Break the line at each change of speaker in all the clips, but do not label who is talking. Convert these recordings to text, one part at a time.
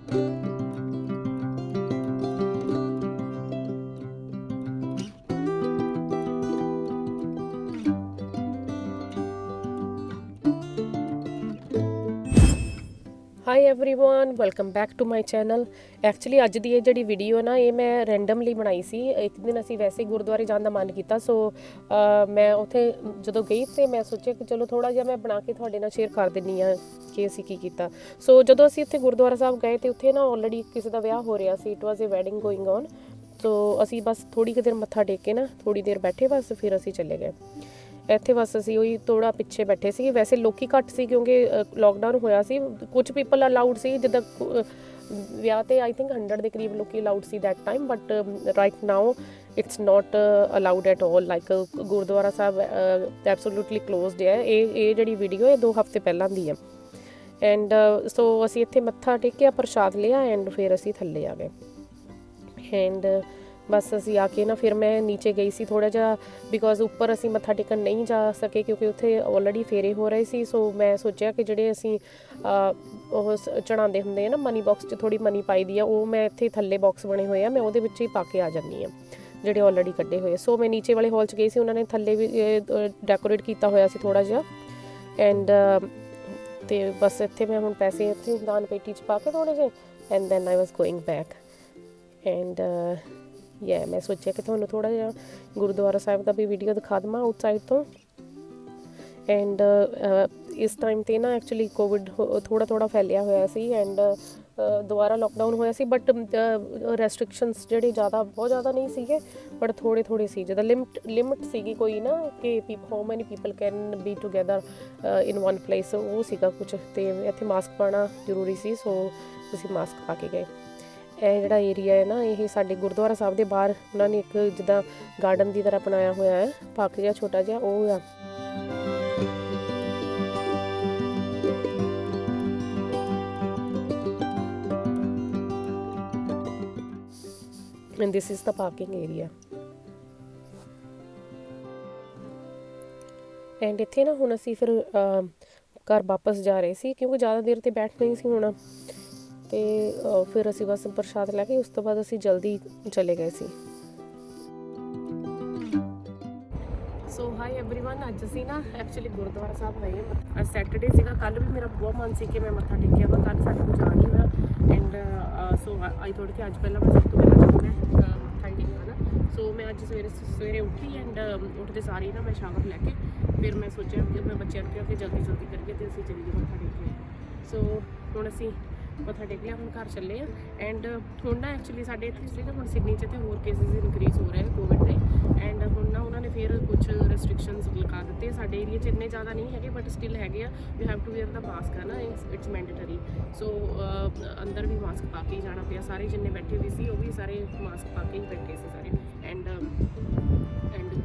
High everyone welcome back to my channel. Actually अज की जी वीडियो ना ये मैं रैंडमली बनाई सी। एक दिन असी वैसे ही गुरुद्वारे जाने का मन किया, सो मैं उत्थे जो गई तो मैं सोचा कि चलो थोड़ा जिहा मैं बना के तुहाडे नाल शेयर कर दिंदी हाँ कि असी की कीता। सो जो असी उत्थे गुरुद्वारा साहब गए तो उत्थे ना ऑलरेडी किसी का विआह हो रहा सी, it was a wedding going on. तो असी बस थोड़ी देर मत्था टेक के ना थोड़ी देर बैठे, बस फिर असी चले गए। ਇੱਥੇ बस ਅਸੀਂ ਉਹੀ ਥੋੜਾ ਪਿੱਛੇ ਬੈਠੇ ਸੀ। ਵੈਸੇ ਲੋਕੀ ਘੱਟ ਸੀ ਕਿਉਂਕਿ ਲੋਕਡਾਊਨ ਹੋਇਆ ਸੀ। ਕੁਝ ਪੀਪਲ ਅਲਾਊਡ ਸੀ, ਜਿੱਦਾਂ ਵਿਆਹ ਤੇ ਆਈ ਥਿੰਕ 100 ਦੇ ਕਰੀਬ ਲੋਕੀ allowed C that time, but right now it's not allowed at all. Like Gurdwara Sahib absolutely closed ਹੈ। ਇਹ ਜਿਹੜੀ ਵੀਡੀਓ ਹੈ 2 ਹਫ਼ਤੇ ਪਹਿਲਾਂ ਦੀ ਹੈ। ਐਂਡ ਸੋ ਅਸੀਂ ਇੱਥੇ ਮੱਥਾ ਟੇਕਿਆ, ਪ੍ਰਸ਼ਾਦ ਲਿਆ ਐਂਡ ਫਿਰ ਅਸੀਂ ਥੱਲੇ ਆ ਗਏ। ਐਂਡ बस असी आके ना फिर मैं नीचे गई सी थोड़ा जा, बिकॉज उपर असी मत्था टेकन नहीं जा सके क्योंकि उत्थे ऑलरेडी फेरे हो रहे सी। सो मैं सोचा कि जिहड़े असी चढ़ाते होंगे ना मनी बॉक्स च थोड़ी मनी पाई दी है, वो मैं इत्थे थल्ले बॉक्स बने हुए हैं, मैं उहदे विच ही पा के आ जानी हाँ जिहड़े ऑलरेडी कड्डे हुए। सो मैं नीचे वाले हॉल च गई सी, उन्होंने थल्ले भी डेकोरेट किया होया सी थोड़ा जिहा। एंड तो बस इत्थे मैं हुण पैसे इत्थे दान पेटी च पा के थोड़े जे, and then I was going back. And मैं सोचा कि तुहानूं थोड़ा जिहा गुरुद्वारा साहिब का भी वीडियो दिखा देवां आउटसाइड तो। एंड इस टाइम ते ना एक्चुअली कोविड थोड़ा फैलिया होया सी, एंड दोबारा लॉकडाउन होया सी, बट रेस्ट्रिक्शनस जिहड़े बहुत ज़्यादा नहीं सीगे, बट थोड़े सी, जिद्दां लिमिट सीगी कोई ना कि how many people can be together in one place, वो सीगा कुछ। तो इत्थे मास्क पाना जरूरी सी, सो असीं मास्क पा के गए। ਇਹ ਜਿਹੜਾ ਏਰੀਆ ਹੈ ਨਾ, ਇਹ ਸਾਡੇ ਗੁਰਦੁਆਰਾ ਸਾਹਿਬ ਦੇ ਬਾਹਰ ਉਹਨਾਂ ਨੇ ਇੱਕ ਜਿੱਦਾਂ ਗਾਰਡਨ ਦੀ ਤਰ੍ਹਾਂ ਬਣਾਇਆ ਹੋਇਆ ਹੈ, ਪਾਰਕ ਜਿਹਾ ਛੋਟਾ ਜਿਹਾ, ਉਹ ਆ। and this is the parking area। and ਇੱਥੇ ਨਾ ਹੁਣ ਅਸੀਂ ਫਿਰ ਘਰ ਵਾਪਸ ਜਾ ਰਹੇ ਸੀ ਕਿਉਂਕਿ ਜ਼ਿਆਦਾ ਦੇਰ ਤੇ ਬੈਠ ਨਹੀਂ ਸੀ ਹੋਣਾ, ਤੇ ਫਿਰ ਅਸੀਂ ਬਸ ਪ੍ਰਸ਼ਾਦ ਲੈ ਕੇ ਉਸ ਤੋਂ ਬਾਅਦ ਅਸੀਂ ਜਲਦੀ ਚਲੇ ਗਏ ਸੀ। ਸੋ ਹਾਈ ਐਵਰੀਵਨ, ਅੱਜ ਅਸੀਂ ਨਾ ਐਕਚੁਅਲੀ ਗੁਰਦੁਆਰਾ ਸਾਹਿਬ ਗਏ। ਅੱਜ ਸੈਟਰਡੇ ਸੀਗਾ, ਕੱਲ੍ਹ ਵੀ ਮੇਰਾ ਬਹੁਤ ਮਨ ਸੀ ਕਿ ਮੈਂ ਮੱਥਾ ਟੇਕਿਆ ਵਾ, ਕੱਲ੍ਹ ਸਾਡੇ ਕੋਲ ਜਾ ਨਹੀਂ ਹੋਇਆ। ਐਂਡ ਸੋ ਆਈ ਥੋੜ੍ਹ ਕਿ ਅੱਜ ਪਹਿਲਾਂ ਮੈਂ ਸਭ ਤੋਂ ਪਹਿਲਾਂ ਜਾਣਾ ਮੱਥਾ ਟੇਕਣਾ ਨਾ। ਸੋ ਮੈਂ ਅੱਜ ਸਵੇਰੇ ਉੱਠੀ, ਐਂਡ ਉੱਠਦੇ ਸਾਰ ਹੀ ਨਾ ਮੈਂ ਸ਼ਾਵਰ ਲੈ ਕੇ ਫਿਰ ਮੈਂ ਸੋਚਿਆ ਕਿ ਮੈਂ ਬੱਚਿਆਂ ਨੂੰ ਕਿਹਾ ਕਿ ਜਲਦੀ ਕਰਕੇ ਤੇ ਅਸੀਂ ਚੱਲੀਏ ਮੱਥਾ ਟੇਕੀਏ। ਸੋ ਹੁਣ ਅਸੀਂ ਮੱਥਾ ਟੇਕ ਲਿਆ, ਹੁਣ ਘਰ ਚੱਲੇ ਆ। ਐਂਡ ਹੁਣ ਨਾ ਐਕਚੁਅਲੀ ਸਾਡੇ ਇੱਥੇ ਸੀਗਾ, ਹੁਣ ਸਿਡਨੀ 'ਚ ਤੇ ਹੋਰ ਕੇਸਿਸ ਇਨਕਰੀਜ਼ ਹੋ ਰਹੇ ਕੋਵਿਡ ਦੇ। ਐਂਡ ਹੁਣ ਨਾ ਉਹਨਾਂ ਨੇ ਫਿਰ ਕੁਛ ਰੈਸਟ੍ਰਿਕਸ਼ਨਸ ਲਗਾ ਦਿੱਤੇ। ਸਾਡੇ ਏਰੀਆ 'ਚ ਇੰਨੇ ਜ਼ਿਆਦਾ ਨਹੀਂ ਹੈਗੇ, ਬਟ ਸਟਿਲ ਹੈਗੇ ਆ। You have to wear the mask ਹੈ ਨਾ, ਇਟਸ ਮੈਂਡੇਟਰੀ। ਸੋ ਅੰਦਰ ਵੀ ਮਾਸਕ ਪਾ ਕੇ ਹੀ ਜਾਣਾ ਪਿਆ। ਸਾਰੇ ਜਿੰਨੇ ਬੈਠੇ ਵੀ ਸੀ ਉਹ ਵੀ ਸਾਰੇ ਮਾਸਕ ਪਾ ਕੇ ਹੀ ਬੈਠੇ ਸੀ ਸਾਰੇ। ਐਂਡ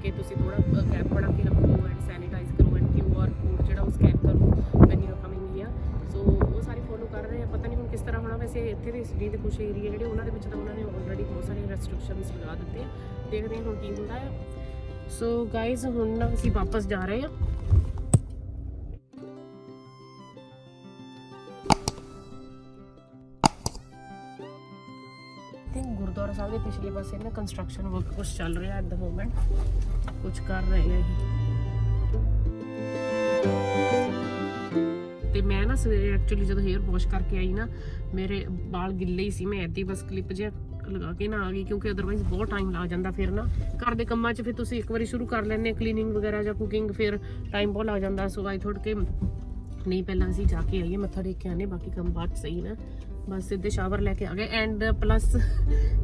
ਕਿ ਤੁਸੀਂ ਥੋੜਾ ਕੈਪ ਬਣਾ ਕੇ ਰੱਖੋ, ਐਂਡ ਸੈਨੀਟਾਈਜ਼ ਕਰੋ, ਐਂਡ QR ਕੋਡ ਜਿਹੜਾ ਉਹ ਸਕੈਨ ਕਰੋ when you are coming here. So ਉਹ ਸਾਰੇ ਫੋਲੋ ਕਰ ਰਹੇ ਆ। ਪਤਾ ਨਹੀਂ ਹੁਣ ਕਿਸ ਤਰ੍ਹਾਂ ਹੋਣਾ। ਵੈਸੇ ਇੱਥੇ ਦੇ ਸਿਟੀ ਦੇ ਕੁਛ ਏਰੀਆ ਜਿਹੜੇ ਉਹਨਾਂ ਦੇ ਵਿੱਚ ਤਾਂ ਉਹਨਾਂ ਨੇ ਆਲਰੇਡੀ ਬਹੁਤ ਸਾਰੇ ਰੈਸਟ੍ਰਿਕਸ਼ਨਸ ਲਗਾ ਦਿੱਤੇ। ਦੇਖਦੇ ਹਾਂ ਹੁਣ ਕੀ ਹੁੰਦਾ ਆ। ਸੋ ਗਾਈਜ਼ ਹੁਣ ਨਾ ਅਸੀਂ ਵਾਪਸ ਜਾ ਰਹੇ ਹਾਂ। ਗੁਰਦੁਆਰਾ ਸਾਹਿਬ ਦੇ ਪਿਛਲੇ ਪਾਸੇ ਨਾ ਕੰਸਟਰਕਸ਼ਨ ਵਰਕ ਕੁਛ ਚੱਲ ਰਿਹਾ ਐਟ ਦ ਮੋਮੈਂਟ, ਕੁਛ ਕਰ ਰਹੇ ਆ ਇਹ। ਤੇ ਮੈਂ ਨਾ ਸਵੇਰੇ ਐਕਚੁਅਲੀ ਜਦੋਂ ਹੇਅਰ ਵਾਸ਼ ਕਰਕੇ ਆਈ ਨਾ, ਮੇਰੇ ਵਾਲ ਗਿੱਲੇ ਹੀ ਸੀ। ਮੈਂ ਇੱਦਾਂ ਹੀ ਬਸ ਕਲਿੱਪ ਜਿਹਾ ਲਗਾ ਕੇ ਨਾ ਆ ਗਈ, ਕਿਉਂਕਿ ਅਦਰਵਾਈਜ਼ ਬਹੁਤ ਟਾਈਮ ਲੱਗ ਜਾਂਦਾ। ਫਿਰ ਨਾ ਘਰ ਦੇ ਕੰਮਾਂ 'ਚ ਫਿਰ ਤੁਸੀਂ ਇੱਕ ਵਾਰੀ ਸ਼ੁਰੂ ਕਰ ਲੈਂਦੇ ਕਲੀਨਿੰਗ ਵਗੈਰਾ ਜਾਂ ਕੁਕਿੰਗ, ਫਿਰ ਟਾਈਮ ਬਹੁਤ ਲੱਗ ਜਾਂਦਾ। ਸੋ ਆਈ ਥੋੜ੍ਹ ਕੇ ਨਹੀਂ, ਪਹਿਲਾਂ ਅਸੀਂ ਜਾ ਕੇ ਆਈਏ, ਮੱਥਾ ਟੇਕ ਕੇ ਆਨੇ, ਬਾਕੀ ਕੰਮ ਬਾਅਦ ਸਹੀ ਨਾ। ਬਸ ਸਿੱਧੇ ਸ਼ਾਵਰ ਲੈ ਕੇ ਆ ਗਏ। ਐਂਡ ਪਲੱਸ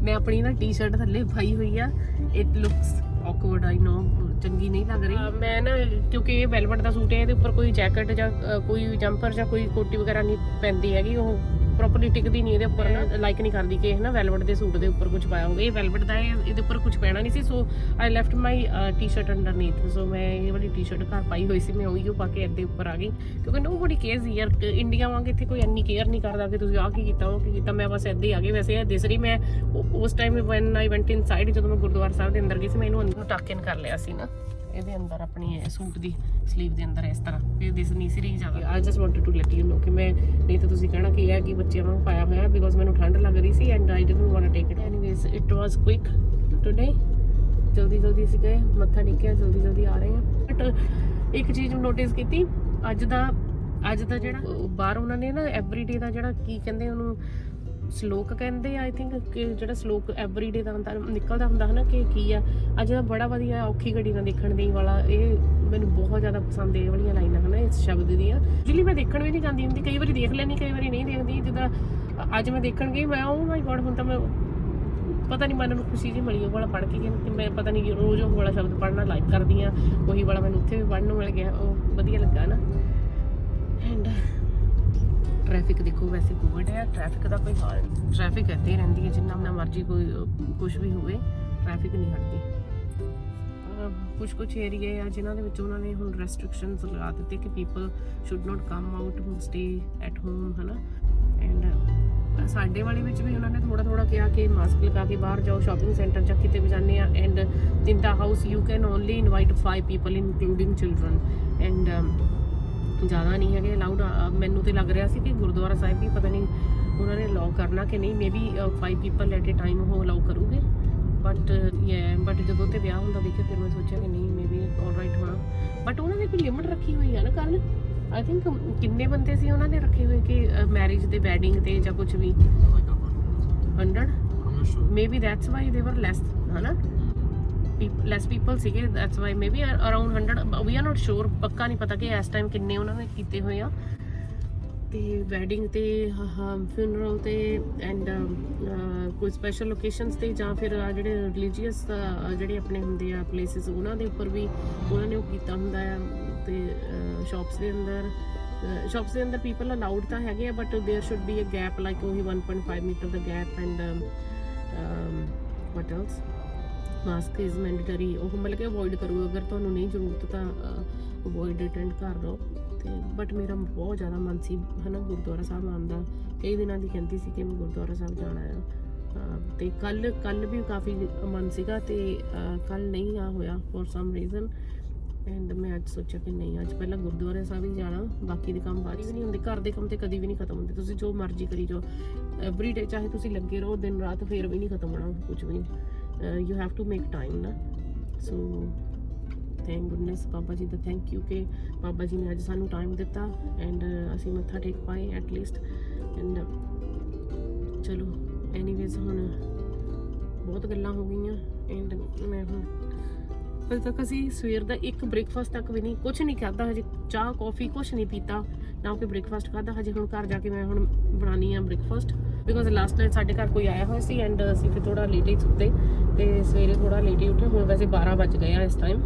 ਮੈਂ ਆਪਣੀ ਨਾ ਟੀ ਸ਼ਰਟ ਥੱਲੇ ਪਾਈ ਹੋਈ ਆ। ਇਟ ਲੁਕਸ ਔਕਵਰਡ, ਆਈ ਨੋ, ਚੰਗੀ ਨਹੀਂ ਲੱਗ ਰਹੀ। ਮੈਂ ਨਾ ਕਿਉਂਕਿ ਇਹ ਵੈਲਵਟ ਦਾ ਸੂਟ ਹੈ, ਇਹਦੇ ਉੱਪਰ ਕੋਈ ਜੈਕਟ ਜਾਂ ਕੋਈ ਜੰਪਰ ਜਾਂ ਕੋਈ ਕੋਟੀ ਵਗੈਰਾ ਨਹੀਂ ਪੈਂਦੀ ਹੈਗੀ, ਉਹ ਪ੍ਰੋਪਰਲੀ ਟਿਕਦੀ ਨਹੀਂ ਇਹਦੇ ਉੱਪਰ ਨਾ, ਲਾਈਕ ਨਹੀਂ ਕਰਦੀ ਕਿ ਨਾ ਵੈਲਵਟ ਦੇ ਸੂਟ ਦੇ ਉੱਪਰ ਕੁਝ ਪਾਇਆ ਹੋਵੇ। ਇਹ ਵੈਲਵਟ ਦਾ ਹੈ, ਇਹਦੇ ਉੱਪਰ ਕੁਝ ਪੈਣਾ ਨਹੀਂ ਸੀ। ਸੋ ਆਈ ਲੈਫਟ ਮਾਈ ਟੀ ਸ਼ਰਟ ਅੰਡਰਨੀਥ। ਸੋ ਮੈਂ ਇਹ ਵਾਲੀ ਟੀ ਸ਼ਰਟ ਘਰ ਪਾਈ ਹੋਈ ਸੀ, ਮੈਂ ਉਹੀ ਪਾ ਕੇ ਇੱਥੇ ਉੱਪਰ ਆ ਗਈ, ਕਿਉਂਕਿ ਨੋ ਬੜੀ ਕੇਅਰਸ ਯਾਰ। ਇੰਡੀਆ ਵਾਂਗ ਇੱਥੇ ਕੋਈ ਇੰਨੀ ਕੇਅਰ ਨਹੀਂ ਕਰਦਾ ਕਿ ਤੁਸੀਂ ਆਹ ਕੀ ਕੀਤਾ ਉਹ ਕੀ ਕੀਤਾ। ਮੈਂ ਬਸ ਇੱਦਾਂ ਹੀ ਆ ਗਈ। ਵੈਸੇ ਇਹ ਦਿਸ ਰਹੀ, ਮੈਂ ਉਸ ਟਾਈਮ ਵੈਨ ਆਈ ਵੈਂਟ ਇਨਸਾਈਡ, ਜਦੋਂ ਮੈਂ ਗੁਰਦੁਆਰਾ ਸਾਹਿਬ ਦੇ ਅੰਦਰ ਗਈ ਸੀ, ਮੈਂ ਇਹਨੂੰ ਅੰਦਰ ਟੱਕ ਇਨ ਕਰ ਲਿਆ ਸੀ ਨਾ। ਇਹਦੇ ਅੰਦਰ ਆਪਣੀ ਸੂਟ ਦੀ ਸਲੀਵ ਦੇ ਅੰਦਰ ਇਸ ਤਰ੍ਹਾਂ ਫਿਰ ਦਿਸ ਨਹੀਂ ਸੀ ਰਹੀ ਜਾਵੇ। I just wanted to let you know ਕਿ ਮੈਂ ਨਹੀਂ ਤਾਂ ਤੁਸੀਂ ਕਹਿਣਾ ਕਿ ਇਹ ਕਿ ਬੱਚਿਆਂ ਨੂੰ ਪਾਇਆ ਹੋਇਆ ਬਿਕੋਜ਼ ਮੈਨੂੰ ਠੰਡ ਲੱਗ ਰਹੀ ਸੀ and I didn't want to take it anyways it was quick today. ਜਲਦੀ ਅਸੀਂ ਗਏ, ਮੱਥਾ ਟੇਕਿਆ, ਜਲਦੀ ਆ ਰਹੇ ਹਾਂ। ਬਟ ਇੱਕ ਚੀਜ਼ ਨੋਟਿਸ ਕੀਤੀ, ਅੱਜ ਦਾ ਜਿਹੜਾ ਬਾਹਰ ਉਹਨਾਂ ਨੇ ਨਾ ਐਵਰੀਡੇ ਦਾ ਜਿਹੜਾ ਕੀ ਕਹਿੰਦੇ ਉਹਨੂੰ ਸਲੋਕ ਕਹਿੰਦੇ ਆਈ ਥਿੰਕ ਕਿ ਜਿਹੜਾ ਸਲੋਕ ਐਵਰੀਡੇ ਦਾ ਨਿਕਲਦਾ ਹੁੰਦਾ ਹੈ ਨਾ ਕਿ ਕੀ ਆ ਅੱਜ ਦਾ ਬੜਾ ਵਧੀਆ ਔਖੀ ਘੜੀ ਨਾਲ ਦੇਖਣ ਦੀ ਵਾਲਾ। ਇਹ ਮੈਨੂੰ ਬਹੁਤ ਜ਼ਿਆਦਾ ਪਸੰਦ ਇਹ ਵਾਲੀਆਂ ਲਾਈਨਾਂ ਹਨ ਇਸ ਸ਼ਬਦ ਦੀਆਂ। ਯੂਜੂਅਲੀ ਮੈਂ ਦੇਖਣ ਵੀ ਨਹੀਂ ਜਾਂਦੀ ਹੁੰਦੀ, ਕਈ ਵਾਰੀ ਦੇਖ ਲੈਂਦੀ, ਕਈ ਵਾਰੀ ਨਹੀਂ ਦੇਖਦੀ। ਜਿੱਦਾਂ ਅੱਜ ਮੈਂ ਦੇਖਣ ਗਈ, ਮੈਂ ਓ ਮਾਈ ਗॉड ਹੁਣ ਤਾਂ ਮੈਂ ਪਤਾ ਨਹੀਂ ਮਨ ਨੂੰ ਖੁਸ਼ੀ ਜਿਹੀ ਮਿਲੀ ਉਹ ਵਾਲਾ ਪੜ੍ਹ ਕੇ ਕਿ ਮੈਂ ਪਤਾ ਨਹੀਂ ਰੋਜ਼ ਉਹ ਵਾਲਾ ਸ਼ਬਦ ਪੜ੍ਹਨਾ ਲਾਈਕ ਕਰਦੀ ਹਾਂ, ਉਹੀ ਵਾਲਾ ਮੈਨੂੰ ਉੱਥੇ ਵੀ ਪੜ੍ਹਨ ਨੂੰ ਮਿਲ ਗਿਆ, ਉਹ ਵਧੀਆ ਲੱਗਾ ਨਾ। ਐਂਡ ਟ੍ਰੈਫਿਕ ਦੇਖੋ ਵੈਸੇ ਗੁੱਡ ਹੈ, ਟ੍ਰੈਫਿਕ ਦਾ ਕੋਈ ਹਾਲ ਨਹੀਂ, ਟ੍ਰੈਫਿਕ ਇੱਥੇ ਹੀ ਰਹਿੰਦੀ ਹੈ ਜਿੰਨਾ ਮਰਜ਼ੀ ਕੋਈ ਕੁਛ ਵੀ ਹੋਵੇ, ਟ੍ਰੈਫਿਕ ਨਹੀਂ ਹਟਦੀ। ਕੁਛ ਏਰੀਏ ਆ ਜਿਨ੍ਹਾਂ ਦੇ ਵਿੱਚ ਉਹਨਾਂ ਨੇ ਹੁਣ ਰੈਸਟ੍ਰਿਕਸ਼ਨਸ ਲਗਾ ਦਿੱਤੇ ਕਿ people should not come out, stay at home, ਹੈ ਨਾ। ਐਂਡ ਸਾਡੇ ਵਾਲੇ ਵਿੱਚ ਵੀ ਉਹਨਾਂ ਨੇ ਥੋੜਾ ਕਿਹਾ ਕਿ ਮਾਸਕ ਲਗਾ ਕੇ ਬਾਹਰ ਜਾਓ, ਸ਼ਾਪਿੰਗ ਸੈਂਟਰ ਜਾਂ ਕਿਤੇ ਵੀ ਜਾਂਦੇ ਆ। And in the house you can only invite 5 people including children. And ਜ਼ਿਆਦਾ ਨਹੀਂ ਹੈਗੇ ਅਲਾਊਡ। ਮੈਨੂੰ ਤੇ ਲੱਗ ਰਿਹਾ ਸੀ ਕਿ ਗੁਰਦੁਆਰਾ ਸਾਹਿਬ ਵੀ ਪਤਾ ਨਹੀਂ ਉਹਨਾਂ ਨੇ ਅਲਾਉ ਕਰਨਾ ਕਿ ਨਹੀਂ, maybe 5 people at a time ਉਹ ਅਲਾਉ ਕਰੂਗੇ। ਬਟ ਜਦੋਂ ਤੇ ਵਿਆਹ ਹੁੰਦਾ ਦੇਖਿਆ ਫਿਰ ਮੈਂ ਸੋਚਿਆ ਕਿ ਨਹੀਂ ਮੇਬੀ ਆਲਰਾਈਟ ਹੋਣਾ। ਬਟ ਉਹਨਾਂ ਨੇ ਕੋਈ ਲਿਮਟ ਰੱਖੀ ਹੋਈ ਹੈ ਨਾ, ਕੱਲ ਆਈ ਥਿੰਕ ਕਿੰਨੇ ਬੰਦੇ ਸੀ ਉਹਨਾਂ ਨੇ ਰੱਖੇ ਹੋਏ ਕਿ ਮੈਰਿਜ ਦੇ ਵੈਡਿੰਗ ਤੇ ਜਾਂ ਕੁਝ ਵੀ 100 ਮੇਬੀ ਦੈਟਸ ਵਾਈ ਦੇ ਵਰ ਲੈਸ, ਹੈ ਨਾ, ਲੈਸ ਪੀਪਲ ਸੀਗੇ, that's why maybe around 100 we are not sure, ਪੱਕਾ ਨਹੀਂ ਪਤਾ ਕਿ ਇਸ ਟਾਈਮ ਕਿੰਨੇ ਉਹਨਾਂ ਨੇ ਕੀਤੇ ਹੋਏ ਆ। ਤੇ ਵੈਡਿੰਗ ਤੇ ਫਿਊਨਰਲ ਤੇ ਐਂਡ ਕੋਈ ਸਪੈਸ਼ਲ ਲੋਕੇਸ਼ਨਸ ਤੇ ਜਾਂ ਫਿਰ ਜਿਹੜੇ ਰਿਲੀਜੀਅਸ ਜਿਹੜੇ ਆਪਣੇ ਹੁੰਦੇ ਆ ਪਲੇਸਿਸ ਉਹਨਾਂ ਦੇ ਉੱਪਰ ਵੀ ਉਹਨਾਂ ਨੇ ਉਹ ਕੀਤਾ ਹੁੰਦਾ ਆ। ਤੇ ਸ਼ਾਪਸ ਦੇ ਅੰਦਰ ਪੀਪਲ ਅਲਾਉਡ ਤਾਂ ਹੈਗੇ ਆ but there should be a gap like ਉਹੀ 1.5 ਮੀਟਰ ਦਾ gap. And what else, mask is mandatory, ਉਹ ਮਤਲਬ ਕਿ ਅਵੋਇਡ ਕਰੋ, ਅਗਰ ਤੁਹਾਨੂੰ ਨਹੀਂ ਜ਼ਰੂਰਤ ਤਾਂ ਅਵੋਇਡ ਅਟੈਂਡ ਕਰ ਲਓ। ਤੇ ਬਟ ਮੇਰਾ ਬਹੁਤ ਜ਼ਿਆਦਾ ਮਨ ਸੀ ਹੈ ਨਾ ਗੁਰਦੁਆਰਾ ਸਾਹਿਬ ਆਉਣ ਦਾ, ਕਈ ਦਿਨਾਂ ਦੀ ਕਹਿੰਦੀ ਸੀ ਕਿ ਮੈਂ ਗੁਰਦੁਆਰਾ ਸਾਹਿਬ ਜਾਣਾ ਆ। ਤੇ ਕੱਲ ਵੀ ਕਾਫੀ ਮਨ ਸੀਗਾ ਤੇ ਕੱਲ ਨਹੀਂ ਆ ਹੋਇਆ ਫੋਰ ਸਮ ਰੀਜ਼ਨ। ਐਂਡ ਮੈਂ ਅੱਜ ਸੋਚਿਆ ਕਿ ਨਹੀਂ, ਅੱਜ ਪਹਿਲਾਂ ਗੁਰਦੁਆਰਾ ਸਾਹਿਬ ਹੀ ਜਾਣਾ, ਬਾਕੀ ਦੇ ਕੰਮ ਬਾਰੀ ਵੀ ਨਹੀਂ ਹੁੰਦੇ, ਘਰ ਦੇ ਕੰਮ ਤੇ ਕਦੀ ਵੀ ਨਹੀਂ ਖਤਮ ਹੁੰਦੇ, ਤੁਸੀਂ ਜੋ ਮਰਜ਼ੀ ਕਰੀ ਜਾਓ ਐਵਰੀ ਡੇ, ਚਾਹੇ ਤੁਸੀਂ ਲੱਗੇ ਰਹੋ ਦਿਨ ਰਾਤ, ਫਿਰ ਵੀ ਨਹੀਂ ਖਤਮ ਹੋਣਾ ਕੁਝ ਵੀ। You have to make time ਨਾ। So thank goodness Baba ji the, thank you ਕਿ ਬਾਬਾ ਜੀ ਨੇ ਅੱਜ ਸਾਨੂੰ ਟਾਈਮ ਦਿੱਤਾ ਐਂਡ ਅਸੀਂ ਮੱਥਾ ਟੇਕ ਪਾਏ ਐਟਲੀਸਟ। ਐਂਡ ਚਲੋ ਐਨੀਵੇਜ਼ ਹੁਣ ਬਹੁਤ ਗੱਲਾਂ ਹੋ ਗਈਆਂ। ਐਂਡ ਮੈਂ ਹੁਣ ਹਜੇ ਤੱਕ ਅਸੀਂ ਸਵੇਰ ਦਾ ਇੱਕ ਬ੍ਰੇਕਫਾਸਟ ਤੱਕ ਵੀ ਨਹੀਂ, ਕੁਛ ਨਹੀਂ ਖਾਧਾ ਹਜੇ, ਚਾਹ ਕੌਫੀ ਕੁਛ ਨਹੀਂ ਪੀਤਾ, ਨਾ ਕਿ ਬ੍ਰੇਕਫਾਸਟ ਖਾਧਾ ਹਜੇ। ਹੁਣ ਘਰ ਜਾ ਕੇ ਮੈਂ ਹੁਣ ਬਣਾਉਣੀ ਆ ਬ੍ਰੇਕਫਾਸਟ ਬਿਕੋਜ਼ ਲਾਸਟ ਨਾਈਟ ਸਾਡੇ ਘਰ ਕੋਈ ਆਇਆ ਹੋਇਆ ਸੀ ਐਂਡ ਅਸੀਂ ਫਿਰ ਥੋੜਾ ਲੇਟ ਹੀ ਸੁੱਤੇ ਤੇ ਸਵੇਰੇ ਥੋੜਾ ਲੇਟ ਹੀ ਉੱਠੇ। ਹੁਣ ਵੈਸੇ 12 ਵੱਜ ਗਏ ਆ ਇਸ ਟਾਈਮ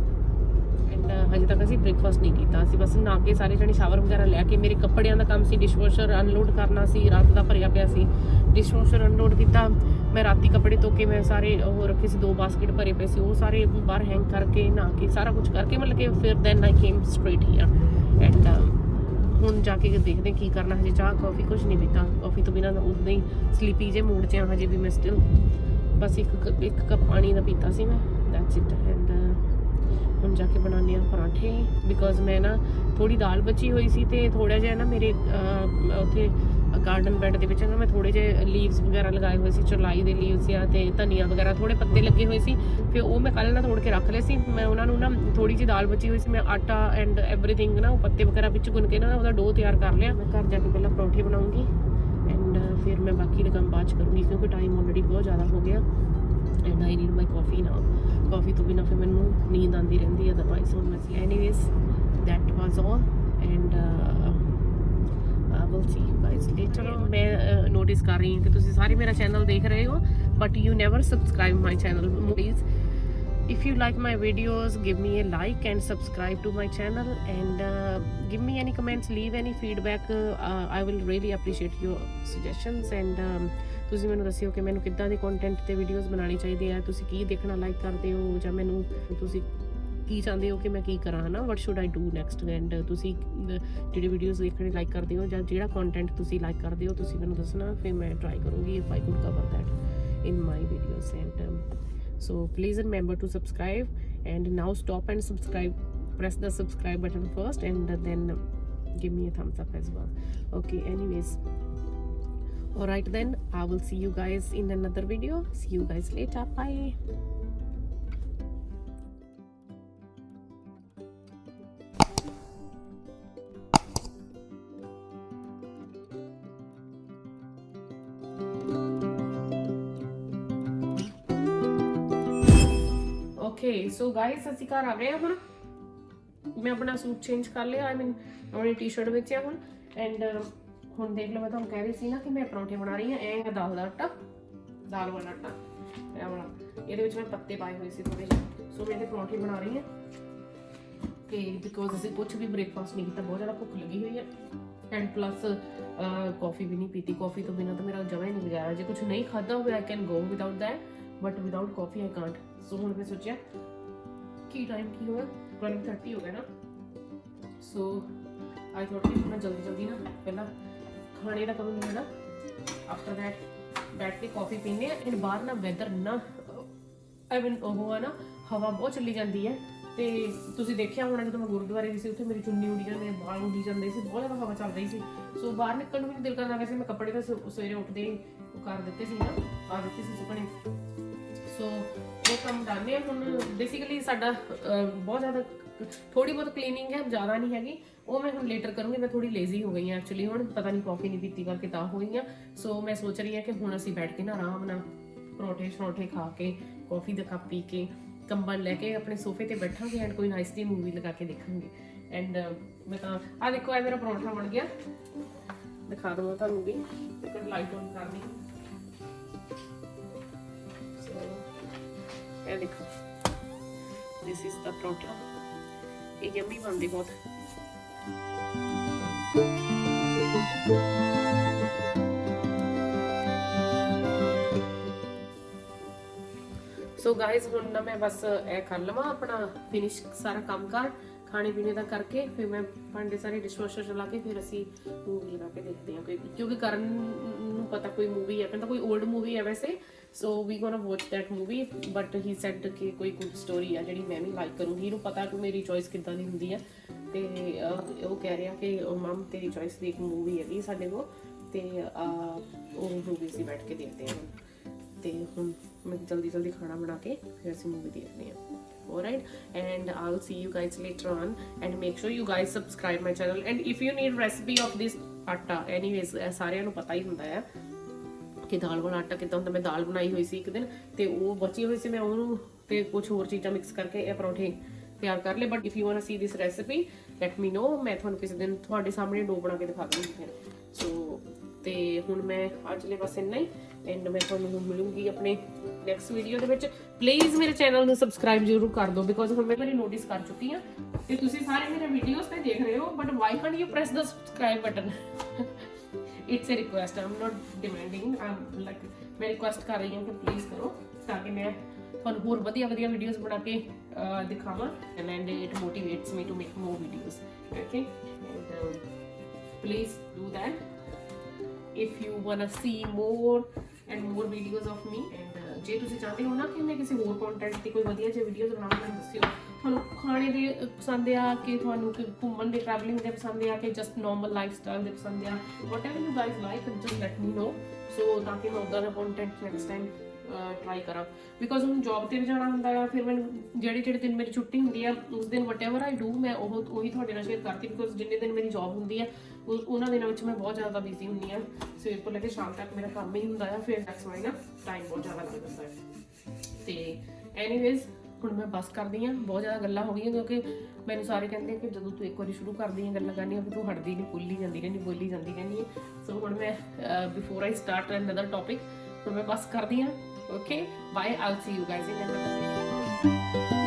ਐਂਡ ਹਜੇ ਤੱਕ ਅਸੀਂ ਬ੍ਰੇਕਫਾਸਟ ਨਹੀਂ ਕੀਤਾ। ਅਸੀਂ ਬਸ ਨਹਾ ਕੇ ਸਾਰੇ ਜਣੇ ਸ਼ਾਵਰ ਵਗੈਰਾ ਲੈ ਕੇ, ਮੇਰੇ ਕੱਪੜਿਆਂ ਦਾ ਕੰਮ ਸੀ, ਡਿਸ਼ਵਾਸ਼ਰ ਅਨਲੋਡ ਕਰਨਾ ਸੀ, ਰਾਤ ਦਾ ਭਰਿਆ ਪਿਆ ਸੀ, ਡਿਸ਼ਵਾਸ਼ਰ ਅਨਲੋਡ ਕੀਤਾ। ਮੈਂ ਰਾਤੀ ਕੱਪੜੇ ਧੋ ਕੇ ਮੈਂ ਸਾਰੇ ਉਹ ਰੱਖੇ ਸੀ, 2 ਬਾਸਕਟ ਭਰੇ ਪਏ ਸੀ, ਉਹ ਸਾਰੇ ਬਾਹਰ ਹੈਂਗ ਕਰਕੇ ਨਹਾ ਕੇ ਸਾਰਾ ਕੁਝ ਕਰਕੇ ਮਤਲਬ ਕਿ ਫਿਰ then I came straight here. And ਹੁਣ ਜਾ ਕੇ ਦੇਖਦੇ ਕੀ ਕਰਨਾ। ਹਜੇ ਚਾਹ ਕੌਫੀ ਕੁਝ ਨਹੀਂ ਪੀਤਾ, ਕੌਫੀ ਤੋਂ ਬਿਨਾਂ ਉਦਾਂ ਹੀ ਸਲੀਪੀ ਜੇ ਮੂਡ 'ਚ ਆ ਹਜੇ ਵੀ ਮੈਂ ਸਟਿਲ। ਬਸ ਇੱਕ ਕੱਪ ਪਾਣੀ ਦਾ ਪੀਤਾ ਸੀ ਮੈਂ, ਦੈਟਸ ਇਟ। ਐਂਡ ਹੁਣ ਜਾ ਕੇ ਬਣਾਉਂਦੇ ਆ ਪਰਾਂਠੇ ਬਿਕੋਜ਼ ਮੈਂ ਨਾ ਥੋੜੀ ਦਾਲ ਬਚੀ ਹੋਈ ਸੀ ਤੇ ਥੋੜਾ ਜਿਹਾ ਨਾ ਮੇਰੇ ਉੱਥੇ ਗਾਰਡਨ ਬੈਡ ਦੇ ਵਿੱਚ ਨਾ ਮੈਂ ਥੋੜੇ ਜਿਹੇ ਲੀਵਸ ਵਗੈਰਾ ਲਗਾਏ ਹੋਏ ਸੀ, ਚੌਲਾਈ ਦੇ ਲੀਵਸ ਆ ਤੇ ਧਨੀਆ ਵਗੈਰਾ ਥੋੜੇ ਪੱਤੇ ਲੱਗੇ ਹੋਏ ਸੀ, ਫਿਰ ਉਹ ਮੈਂ ਕੱਲ ਨਾ ਤੋੜ ਕੇ ਰੱਖ ਲਏ ਸੀ। ਮੈਂ ਉਹਨਾਂ ਨੂੰ ਨਾ ਥੋੜੀ ਜਿਹੀ ਦਾਲ ਬਚੀ ਹੋਈ ਸੀ, ਮੈਂ ਆਟਾ ਐਂਡ ਐਵਰੀਥਿੰਗ ਨਾ ਉਹ ਪੱਤੇ ਵਗੈਰਾ ਵਿੱਚ ਗੁੰਨ ਕੇ ਨਾ ਉਹਦਾ ਡੋ ਤਿਆਰ ਕਰ ਲਿਆ। ਮੈਂ ਘਰ ਜਾ ਕੇ ਪਹਿਲਾਂ ਪਰੌਂਠੇ ਬਣਾਉਂਗੀ ਐਂਡ ਫਿਰ ਮੈਂ ਬਾਕੀ ਦਾ ਕੰਮ ਬਾਅਦ 'ਚ ਕਰੂੰਗੀ ਕਿਉਂਕਿ ਟਾਈਮ ਆਲਰੇਡੀ ਬਹੁਤ ਜ਼ਿਆਦਾ ਹੋ ਗਿਆ। ਐਂਡ ਆਈ ਨੀਡ ਮਾਈ ਕਾਫੀ ਨਾਓ, ਕਾਫੀ ਤੋਂ ਬਿਨਾਂ ਫਿਰ ਮੈਨੂੰ ਨੀਂਦ ਆਉਂਦੀ ਰਹਿੰਦੀ ਹੈ ਅਦਰਵਾਈਜ਼। ਹੁਣ ਮੈਂ anyways that was all and will see you guys later. ਮੈਂ ਨੋਟਿਸ ਕਰ ਰਹੀ ਹਾਂ ਕਿ ਤੁਸੀਂ ਸਾਰੇ ਮੇਰਾ ਚੈਨਲ ਦੇਖ ਰਹੇ ਹੋ but you never subscribe my channel. Please if you like my videos give me a like and subscribe to my channel and give me any comments, leave any feedback. I will really appreciate your suggestions and ਤੁਸੀਂ ਮੈਨੂੰ ਦੱਸਿਓ ਕਿ ਮੈਨੂੰ ਕਿੱਦਾਂ ਦੀ content ਤੇ videos ਬਣਾਉਣੀ ਚਾਹੀਦੀ ਹੈ, ਤੁਸੀਂ ਕੀ ਦੇਖਣਾ ਲਾਈਕ ਕਰਦੇ ਹੋ ਜਾਂ ਮੈਨੂੰ ਤੁਸੀਂ ਕੀ ਚਾਹੁੰਦੇ ਹੋ ਕਿ ਮੈਂ ਕੀ ਕਰਾਂ ਨਾ, what should I do next। And ਤੁਸੀਂ ਜਿਹੜੇ ਵੀਡੀਓਜ਼ ਦੇਖਣੇ ਲਾਈਕ ਕਰਦੇ ਹੋ ਜਾਂ ਜਿਹੜਾ ਕੰਟੈਂਟ ਤੁਸੀਂ ਲਾਈਕ ਕਰਦੇ ਹੋ ਤੁਸੀਂ ਮੈਨੂੰ ਦੱਸਣਾ, ਫਿਰ ਮੈਂ ਟਰਾਈ ਕਰੂੰਗੀ if I could cover that in my videos। And so please remember to subscribe and now stop and subscribe, press the subscribe button first and then give me a thumbs up as well. Okay, anyways, all right then, I will see you guys in another video. See you guys later, bye. Okay so guys ਅਸੀਂ ਘਰ ਆ ਗਏ ਹਾਂ ਹੁਣ। ਮੈਂ ਆਪਣਾ suit change ਕਰ ਲਿਆ, ਆਈ ਮੀਨ ਆਪਣੀ ਟੀ-ਸ਼ਰਟ ਵਿੱਚ ਆ ਹੁਣ। ਐਂਡ ਹੁਣ ਦੇਖ ਲਓ, ਮੈਂ ਤੁਹਾਨੂੰ ਕਹਿ ਰਹੀ ਸੀ ਨਾ ਕਿ ਮੈਂ ਪਰੌਂਠੇ ਬਣਾ ਰਹੀ ਹਾਂ। ਇਹ ਹੈ ਦਾਲ ਦਾ ਆਟਾ, ਦਾਲ ਵਾਲਾ ਆਟਾ ਇਹ ਵਾਲਾ। ਇਹਦੇ ਵਿੱਚ ਮੈਂ ਪੱਤੇ ਪਾਏ ਹੋਏ ਸੀ ਥੋੜੇ ਜਿਹੇ, ਸੋ ਮੈਂ ਇਹਦੇ ਪਰੌਂਠੇ ਬਣਾ ਰਹੀ ਹਾਂ। ਤੇ ਬਿਕੋਜ਼ ਅਸੀਂ ਕੁਝ ਵੀ ਬ੍ਰੇਕਫਾਸਟ ਨਹੀਂ ਕੀਤਾ, ਬਹੁਤ ਜ਼ਿਆਦਾ ਭੁੱਖ ਲੱਗੀ ਹੋਈ ਹੈ। ਐਂਡ ਪਲੱਸ ਕੌਫੀ ਵੀ ਨਹੀਂ ਪੀਤੀ, ਕੌਫੀ ਤੋਂ ਬਿਨਾਂ ਤਾਂ ਮੇਰਾ ਜਮਾਂ ਹੀ ਨਹੀਂ ਗੁਜ਼ਾਰਾ। ਜੇ ਕੁਝ ਨਹੀਂ ਖਾਧਾ ਹੋਵੇ I can go without that, but without coffee I can't. So ਹੁਣ ਮੈਂ ਸੋਚਿਆ ਕੀ ਟਾਈਮ ਕੀ ਹੋਇਆ, 12:30 ਹੋ ਗਿਆ ਨਾ। ਸੋ ਆਈ ਥੋਟ ਕਿ ਮੈਂ ਜਲਦੀ ਨਾ ਪਹਿਲਾਂ ਖਾਣੇ ਦਾ ਕੰਮ ਨਿਬੇੜਾ, ਆਫਟਰ ਦੈਟ ਬੈਠ ਕੇ ਕੌਫੀ ਪੀਂਦੇ ਆ। ਐਂਡ ਬਾਹਰ ਨਾ ਵੈਦਰ ਨਾ ਆਈ ਮੀਨ ਉਹ ਆ ਨਾ, ਹਵਾ ਬਹੁਤ ਚੱਲੀ ਜਾਂਦੀ ਹੈ। ਤੇ ਤੁਸੀਂ ਦੇਖਿਆ ਹੋਣਾ ਜਦੋਂ ਮੈਂ ਗੁਰਦੁਆਰੇ ਗਈ ਸੀ, ਉੱਥੇ ਮੇਰੀ ਚੁੰਨੀ ਉੱਡੀ ਜਾਂਦੀ, ਮੇਰੇ ਵਾਲ ਉੱਡੀ ਜਾਂਦੇ ਸੀ, ਬਹੁਤ ਜ਼ਿਆਦਾ ਹਵਾ ਚੱਲ ਰਹੀ ਸੀ। ਸੋ ਬਾਹਰ ਨਿਕਲਣ ਨੂੰ ਵੀ ਨਹੀਂ ਦਿਲ ਕਰਦਾ। ਵੈਸੇ ਮੈਂ ਕੱਪੜੇ ਤਾਂ ਸਵੇਰੇ ਉੱਠਦੇ ਉਹ ਕਰ ਦਿੱਤੇ ਸੀ ਨਾ, ਪਾ ਦਿੱਤੇ ਸੀ ਸੁੱਕਣੇ। ਸੋ ਉਹ ਕੰਮ ਕਰਨੇ ਆ ਹੁਣ। ਬੇਸਿਕਲੀ ਸਾਡਾ ਬਹੁਤ ਜ਼ਿਆਦਾ ਥੋੜੀ ਬਹੁਤ ਕਲੀਨਿੰਗ ਹੈ, ਜ਼ਿਆਦਾ ਨਹੀਂ ਹੈਗੀ। ਉਹ ਮੈਂ ਹੁਣ ਲੇਟਰ ਕਰੂੰਗੀ। ਮੈਂ ਥੋੜੀ ਲੇਜ਼ੀ ਹੋ ਗਈ ਹਾਂ ਐਕਚੁਅਲੀ, ਹੁਣ ਪਤਾ ਨਹੀਂ ਕੌਫੀ ਨਹੀਂ ਪੀਤੀ ਕਰਕੇ ਤਾਂ ਹੋ ਗਈ ਹਾਂ। ਸੋ ਮੈਂ ਸੋਚ ਰਹੀ ਹਾਂ ਕਿ ਹੁਣ ਅਸੀਂ ਬੈਠ ਕੇ ਨਾ ਆਰਾਮ ਨਾਲ ਪਰੌਂਠੇ ਖਾ ਕੇ, ਕੌਫੀ ਦਾ ਕੱਪ ਪੀ ਕੇ, ਕੰਬਲ ਲੈ ਕੇ ਆਪਣੇ ਸੋਫੇ ਤੇ ਬੈਠਾਂਗੇ ਐਂਡ ਕੋਈ ਨਾਈਸ ਦੀ ਮੂਵੀ ਲਗਾ ਕੇ ਦੇਖਾਂਗੇ। ਐਂਡ ਮੈਂ ਤਾਂ ਆਹ ਦੇਖੋ, ਇਹ ਮੇਰਾ ਪਰੌਂਠਾ ਬਣ ਗਿਆ, ਦਿਖਾ ਦਵਾਂ ਤੁਹਾਨੂੰ ਵੀ। ਇੱਕ ਲਾਈਟ ਔਨ ਕਰਨੀ, ਇਹ ਦੇਖੋ, ਦਿਸ ਇਜ਼ ਦਾ ਪਰੌਂਠਾ। ਇਹ ਯੰਮੀ ਬਣਦੀ ਬਹੁਤ। ਸੋ ਗਾਇਜ਼ ਹੁਣ ਨਾ ਮੈਂ ਬਸ ਇਹ ਕਰ ਲਵਾਂ ਆਪਣਾ ਫਿਨਿਸ਼ ਸਾਰਾ ਕੰਮ ਕਾਰ ਖਾਣੇ ਪੀਣੇ ਦਾ ਕਰਕੇ, ਫਿਰ ਮੈਂ ਭਾਂਡੇ ਸਾਰੇ ਡਿਸ਼ਵਾਸ਼ਰ ਚਲਾ ਕੇ ਫਿਰ ਅਸੀਂ ਮੂਵੀ ਲਗਾ ਕੇ ਦੇਖਦੇ ਹਾਂ ਕੋਈ, ਕਿਉਂਕਿ ਕਰਨ ਨੂੰ ਪਤਾ ਕੋਈ ਮੂਵੀ ਹੈ, ਕਹਿੰਦਾ ਕੋਈ 올ਡ ਮੂਵੀ ਹੈ ਵੈਸੇ। So we gonna watch that movie, but he said ਕਿ ਕੋਈ ਗੁੱਡ ਸਟੋਰੀ ਆ ਜਿਹੜੀ ਮੈਂ ਵੀ ਲਾਈਕ ਕਰੂੰਗੀ। ਇਹਨੂੰ ਪਤਾ ਕਿ ਮੇਰੀ ਚੋਇਸ ਕਿੱਦਾਂ ਦੀ ਹੁੰਦੀ ਹੈ। ਤੇ ਉਹ ਕਹਿ ਰਿਹਾ ਕਿ ਮਮ ਤੇਰੀ ਚੋਇਸ ਦੀ ਇੱਕ ਮੂਵੀ ਹੈਗੀ ਸਾਡੇ ਕੋਲ, ਤੇ ਉਹ ਮੂਵੀ ਅਸੀਂ ਬੈਠ ਕੇ ਦੇਖਦੇ ਹਾਂ। ਤੇ ਹੁਣ ਮੈਂ ਜਲਦੀ ਖਾਣਾ ਬਣਾ ਕੇ ਫਿਰ ਅਸੀਂ ਮੂਵੀ ਦੇਖਦੇ ਹਾਂ। Alright, and I'll see you guys later on, and make sure you guys subscribe my channel, and if you need recipe of this atta, anyways ਸਾਰਿਆਂ ਨੂੰ ਪਤਾ ਹੀ ਹੁੰਦਾ ਹੈ ਕਿ ਦਾਲ ਵਾਲਾ ਆਟਾ ਕਿੱਦਾਂ ਹੁੰਦਾ। ਮੈਂ ਦਾਲ ਬਣਾਈ ਹੋਈ ਸੀ ਇੱਕ ਦਿਨ, ਤੇ ਉਹ ਬਚੀ ਹੋਈ ਸੀ, ਮੈਂ ਉਹਨੂੰ ਤੇ ਕੁਝ ਹੋਰ ਚੀਜ਼ਾਂ ਮਿਕਸ ਕਰਕੇ ਇਹ ਪਰੌਂਠੇ ਤਿਆਰ ਕਰ ਲਏ। But if you want to see this recipe let me know, ਮੈਂ ਤੁਹਾਨੂੰ ਕਿਸੇ ਦਿਨ ਤੁਹਾਡੇ ਸਾਹਮਣੇ ਡੋ ਬਣਾ ਕੇ ਦਿਖਾ ਦੂੰਗੀ ਫਿਰ। ਸੋ ਤੇ ਹੁਣ ਮੈਂ ਅੱਜ ਲਈ ਬਸ ਇੰਨਾ ਹੀ, ਐਂਡ ਮੈਂ ਤੁਹਾਨੂੰ ਮਿਲੂੰਗੀ ਆਪਣੇ ਨੈਕਸਟ ਵੀਡੀਓ ਦੇ ਵਿੱਚ। ਪਲੀਜ਼ ਮੇਰੇ ਚੈਨਲ ਨੂੰ ਸਬਸਕ੍ਰਾਈਬ ਜ਼ਰੂਰ ਕਰ ਦਿਓ, ਬਿਕੋਜ਼ ਹੁਣ ਮੈਂ ਮੇਰੀ ਨੋਟਿਸ ਕਰ ਚੁੱਕੀ ਹਾਂ ਤੇ ਤੁਸੀਂ ਸਾਰੇ ਮੇਰੇ ਵੀਡੀਓਜ਼ ਤੇ ਦੇਖ ਰਹੇ ਹੋ, but why can't you press the subscribe button? It's a request, I am not demanding, I am like ਮੈਂ ਰਿਕੁਐਸਟ ਕਰ ਰਹੀ ਹਾਂ ਕਿ ਪਲੀਜ਼ ਕਰੋ, ਤਾਂ ਕਿ ਮੈਂ ਤੁਹਾਨੂੰ ਹੋਰ ਵਧੀਆ ਵੀਡੀਓਜ਼ ਬਣਾ ਕੇ ਦਿਖਾਵਾਂ। And it motivates me to make more videos. Okay, and please do that if you wanna see more and more videos of me, and ਜੇ ਤੁਸੀਂ ਚਾਹਦੇ ਹੋ ਨਾ ਕਿ ਮੈਂ ਕਿਸੇ ਹੋਰ ਕੰਟੈਂਟ ਤੇ ਕੋਈ ਵਧੀਆ ਜਿਹੀ ਵੀਡੀਓਜ਼ ਬਣਾਵਾਂ, ਮੈਨੂੰ ਦੱਸਿਓ ਤੁਹਾਨੂੰ ਖਾਣੇ ਦੇ ਪਸੰਦ ਆ ਕਿ ਤੁਹਾਨੂੰ ਘੁੰਮਣ ਦੇ ਟਰੈਵਲਿੰਗ ਦੇ ਪਸੰਦ ਆ ਕਿ ਜਸਟ ਨਾਰਮਲ ਲਾਈਫ ਸਟਾਈਲ ਦੇ ਪਸੰਦ ਆ, whatever you guys like, just let me know, ਸੋ ਤਾਂ ਕਿ ਮੈਂ ਉੱਦਾਂ ਦਾ ਕੰਟੈਂਟ ਨੈਕਸਟ ਟਾਈਮ ਟਰਾਈ ਕਰਾਂ। ਬਿਕੋਜ਼ ਹੁਣ ਜੌਬ ਤੇ ਵੀ ਜਾਣਾ ਹੁੰਦਾ ਆ, ਫਿਰ ਮੈਨੂੰ ਜਿਹੜੇ ਦਿਨ ਮੇਰੀ ਛੁੱਟੀ ਹੁੰਦੀ ਆ ਉਸ ਦਿਨ ਵਟਐਵਰ ਆਈ ਡੂ ਮੈਂ ਉਹੀ ਤੁਹਾਡੇ ਨਾਲ ਸ਼ੇਅਰ ਕਰਤੀ। ਬਿਕੋਜ਼ ਜਿੰਨੇ ਦਿਨ ਮੇਰੀ ਜੌਬ ਹੁੰਦੀ ਆ ਉਹਨਾਂ ਦਿਨਾਂ ਵਿੱਚ ਮੈਂ ਬਹੁਤ ਜ਼ਿਆਦਾ ਬਿਜ਼ੀ ਹੁੰਦੀ ਆ, ਸਵੇਰ ਤੋਂ ਲੈ ਕੇ ਸ਼ਾਮ ਤੱਕ ਮੇਰਾ ਕੰਮ ਹੀ ਹੁੰਦਾ ਆ, ਫਿਰ ਦੈਟਸ ਵਾਈ ਨਾ ਟਾਈਮ ਬਹੁਤ ਜ਼ਿਆਦਾ ਲੱਗ ਜਾਂਦਾ ਹੈ। ਤੇ ਐਨੀਵੇਜ਼ ਹੁਣ ਮੈਂ ਬਸ ਕਰਦੀ ਹਾਂ, ਬਹੁਤ ਜ਼ਿਆਦਾ ਗੱਲਾਂ ਹੋ ਗਈਆਂ, ਕਿਉਂਕਿ ਮੈਨੂੰ ਸਾਰੇ ਕਹਿੰਦੇ ਕਿ ਜਦੋਂ ਤੂੰ ਇੱਕ ਵਾਰੀ ਸ਼ੁਰੂ ਕਰਦੀ ਹੈ ਗੱਲਾਂ ਕਰਨੀਆਂ ਫਿਰ ਤੂੰ ਹਟਦੀ ਨਹੀਂ, ਬੋਲੀ ਜਾਂਦੀ ਰਹਿੰਦੀ ਹੈ। ਸੋ ਹੁਣ ਮੈਂ ਬਿਫੋਰ ਆਈ ਸਟਾਰਟ ਅਨਦਰ ਟੌਪਿਕ ਹੁਣ ਮੈਂ ਬਸ ਕਰਦੀ ਹਾਂ। Okay, bye, I'll see you guys in another video.